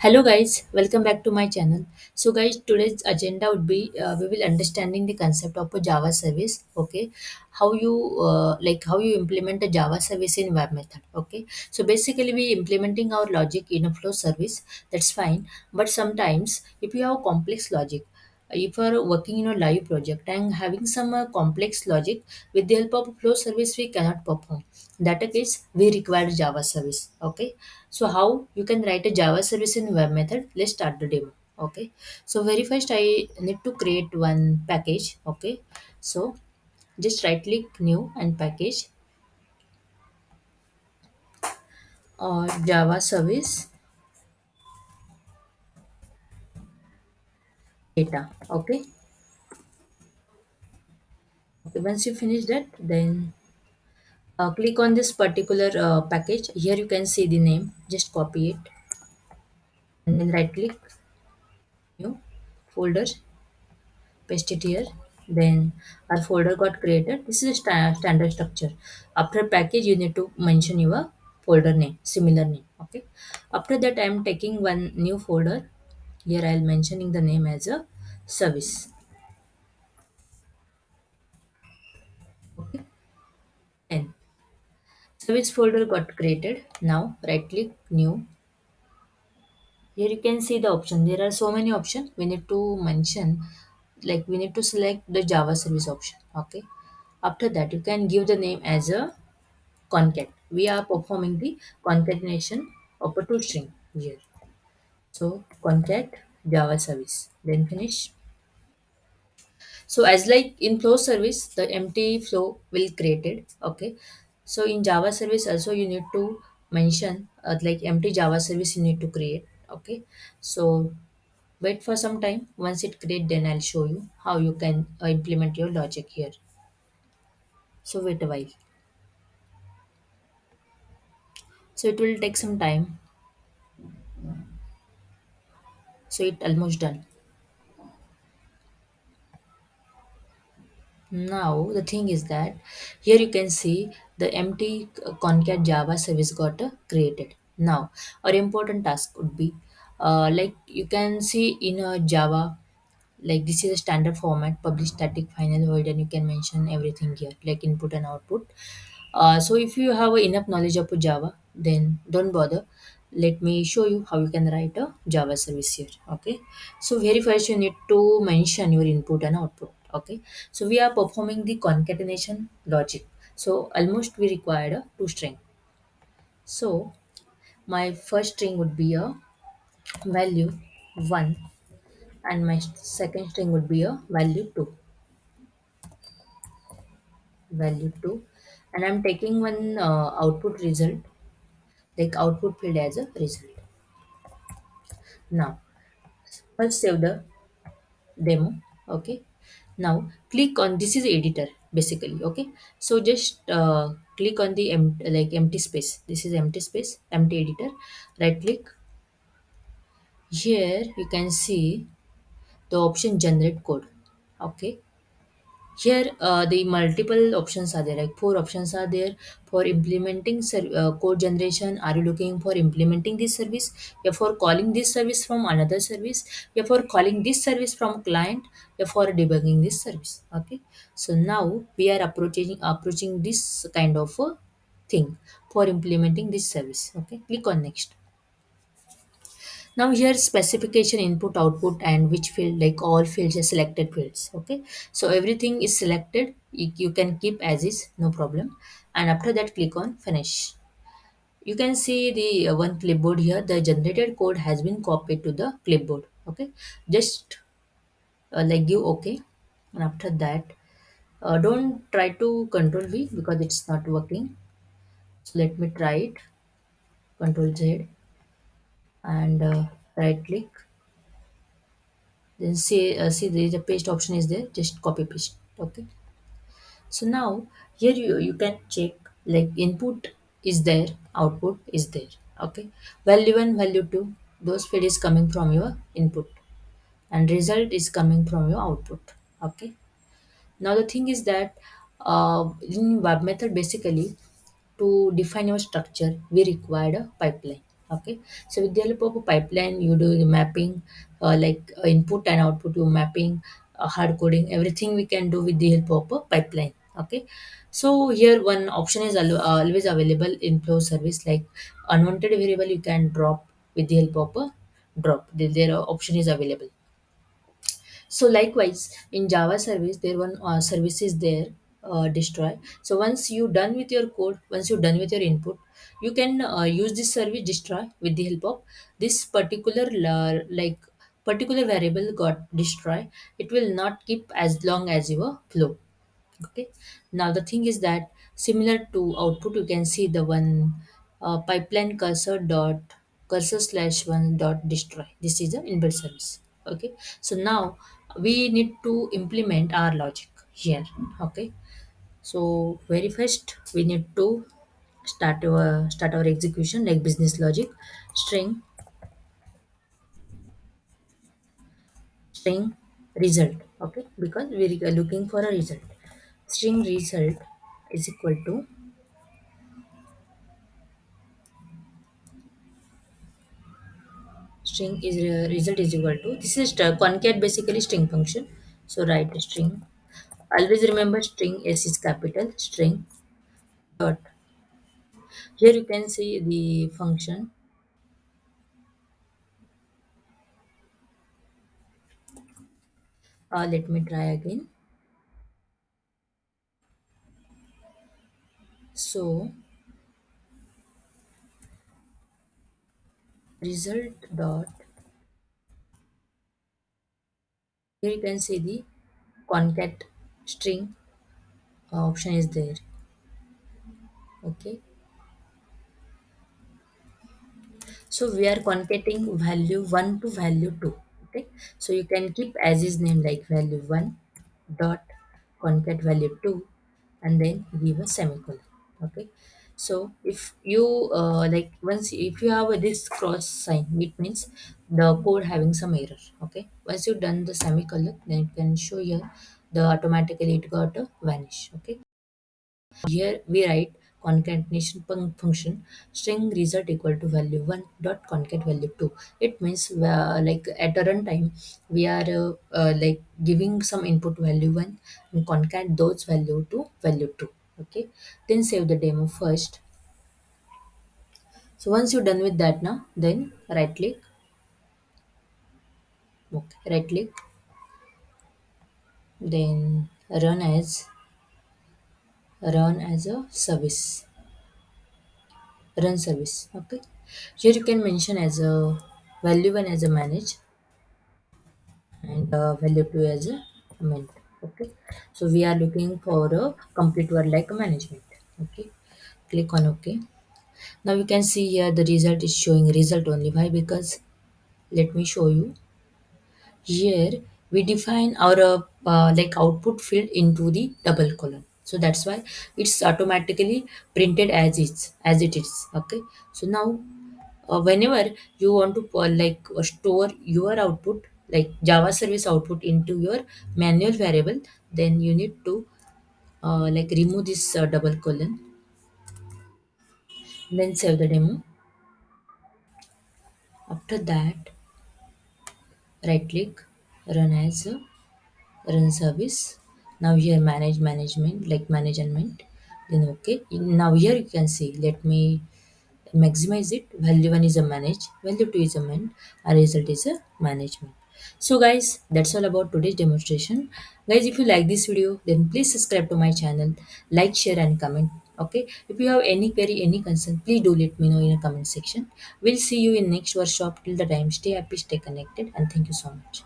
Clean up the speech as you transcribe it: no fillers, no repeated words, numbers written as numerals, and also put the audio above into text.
Hello guys, welcome back to my channel. So guys, today's agenda would be we will understanding the concept of a Java service. Okay, how you how you implement a Java service in web method. Okay, so basically we implementing our logic in a flow service. That's fine, but sometimes if you have complex logic, if you are working in a live project and having some complex logic with the help of flow service we cannot perform. In that case we require Java service. Okay, so how you can write a Java service in web method? Let's start the demo. Okay, so very first I need to create one package. Okay, so just right click new and package Java service data. Okay, okay, once you finish that, then click on this particular package. Here you can see the name. Just copy it and then right click new folder, paste it here. Then our folder got created. This is a standard structure. After package you need to mention your folder name, similar name. Okay, after that I am taking one new folder. Here I'll mentioning the name as a service. Okay, and service folder got created. Now right click new. Here you can see the option. There are so many options. We need to mention, like we need to select the Java service option. Okay. After that, you can give the name as a concat. We are performing the concatenation of a two string here. So concat Java service. Then finish. So as like in flow service, the empty flow will created. Okay. So in Java service also you need to mention like empty Java service you need to create. Okay. So wait for some time. Once it create, then I'll show you how you can implement your logic here. So wait a while. So it will take some time. So it almost done. Now the thing is that here you can see the empty concat Java service got created. Now our important task would be like you can see in a Java, like this is a standard format, publish static final void, and you can mention everything here like input and output. So if you have enough knowledge of Java, then don't bother. Let me show you how you can write a Java service here. Okay. So very first you need to mention your input and output. Okay. So we are performing the concatenation logic. So almost we required a two string. So my first string would be a value 1 and my second string would be a value 2, and I'm taking one output result, like output field as a result. Now first save the demo. Okay, now click on, this is editor basically. Okay, so just click on the empty space. This is empty space, empty editor. Right click. Here you can see the option generate code. Okay, here the multiple options are there, like four options are there for implementing code generation. Are you looking for implementing this service? Yeah, for calling this service from another service. Yeah, for calling this service from client. Yeah, for debugging this service. Okay, so now we are approaching this kind of a thing for implementing this service. Okay, click on next. Now here specification, input, output, and which field, like all fields are selected fields. Okay, so everything is selected. You can keep as is, no problem. And after that, click on finish. You can see the one clipboard here. The generated code has been copied to the clipboard. Okay, just like give OK, and after that, don't try to control V because it's not working. So let me try it. Control Z and right click. Then see there is a paste option is there. Just copy paste. Okay. So now here you can check, like input is there, output is there. Okay. Value 1, value 2, those field is coming from your input and result is coming from your output. Okay. Now the thing is that in web method basically to define your structure we required a pipeline. Okay, so with the help of a pipeline, you do the mapping, input and output, you mapping, hard coding, everything we can do with the help of a pipeline. Okay, so here one option is always available in flow service, like unwanted variable you can drop with the help of a drop. There option is available. So likewise, in Java service, there one service is there, destroy. So once you done with your code, once you're done with your input, you can use this service destroy with the help of this particular variable got destroy. It will not keep as long as your flow. Okay, now the thing is that similar to output, you can see the one pipeline cursor slash one dot destroy. This is the inbuilt service. Okay, so now we need to implement our logic here. Okay, so very first we need to start our execution, like business logic. String string result. Okay, because we are looking for a result. String result is equal to string is result is equal to, this is concat, basically string function. So write string, always remember string s is capital, string dot. Here you can see the function. Let me try again. So result dot, here you can see the concat string option is there. Okay, so we are concatenating value 1 to value 2. Okay, so you can keep as is name, like value 1 dot concat value 2, and then give a semicolon. Okay, so if you once if you have this cross sign, it means the code having some error. Okay, once you done the semicolon, then you can show here the automatically it got a vanish. Okay, here we write concatenation function string result equal to value 1 dot concat value 2. It means at a runtime we are giving some input value 1 and concat those value to value 2. Okay, then save the demo first. So once you're done with that now, then right click. Okay, right click, then run as a service, run service. Okay, here you can mention as a value 1 as a manage, and value 2 as a mint. Okay, so we are looking for a complete word like management. Okay, click on OK. Now you can see here the result is showing result only. Why? Because let me show you. Here we define our output field into the double colon, so that's why it's automatically printed as it is. Okay, so now whenever you want to store your output, like java service output, into your manual variable, then you need to remove this double colon, then save the demo. After that, right click, run as a run service. Now here management, like management, then okay. Now here you can see, let me maximize it. Value 1 is a manage, value 2 is a man, and result is a management. So guys, that's all about today's demonstration. Guys, if you like this video, then please subscribe to my channel, like, share and comment. Okay, if you have any query, any concern, please do let me know in a comment section. We'll see you in next workshop. Till the time, stay happy, stay connected, and thank you so much.